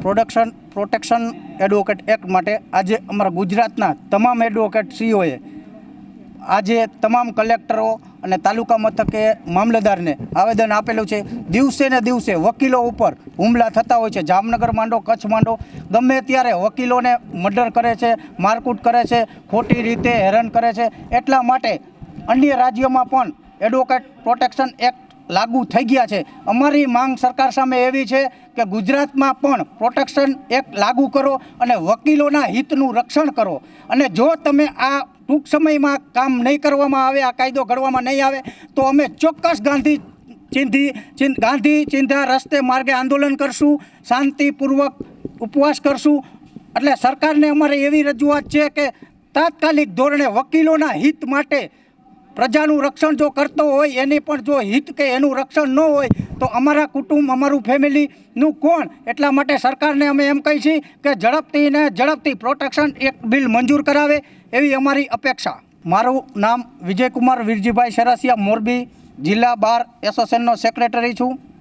Protection advocate act માટે આજે અમારા ગુજરાતના તમામ એડવોકેટશ્રીઓએ આજે તમામ કલેક્ટરો અને તાલુકા મથકે મામલતદારને આવેદન આપેલું છે। દિવસે ને દિવસે વકીલો ઉપર હુમલા થતા હોય છે। જામનગર માંડો, કચ્છ માંડો, ગમે ત્યારે વકીલોને મર્ડર કરે છે, મારકૂટ કરે છે, ખોટી રીતે હેરાન કરે છે। એટલા માટે અન્ય રાજ્યોમાં પણ એડવોકેટ પ્રોટેક્શન એક્ટ લાગુ થઈ ગયા છે। અમારી માંગ સરકાર સામે એવી છે કે ગુજરાતમાં પણ પ્રોટેક્શન એક્ટ લાગુ કરો અને વકીલોના હિતનું રક્ષણ કરો। અને જો તમે આ ટૂંક સમયમાં કામ નહીં કરવામાં આવે, આ કાયદો ઘડવામાં નહીં આવે, તો અમે ચોક્કસ ગાંધી ચિંધ્યા રસ્તે માર્ગે આંદોલન કરશું, શાંતિપૂર્વક ઉપવાસ કરશું। એટલે સરકારને અમારે એવી રજૂઆત છે કે તાત્કાલિક ધોરણે વકીલોના હિત માટે પ્રજાનું રક્ષણ જો કરતો હોય, એની પણ જો હિત કે એનું રક્ષણ ન હોય તો અમારા કુટુંબ, અમારું ફેમિલીનું કોણ? એટલા માટે સરકારને અમે એમ કહી છીએ કે ઝડપથી પ્રોટેક્શન એક્ટ બિલ મંજૂર કરાવે એવી અમારી અપેક્ષા। મારું નામ વિજયકુમાર વીરજીભાઈ શરાસિયા, મોરબી જિલ્લા બાર એસોસિએશનનો સેક્રેટરી છું।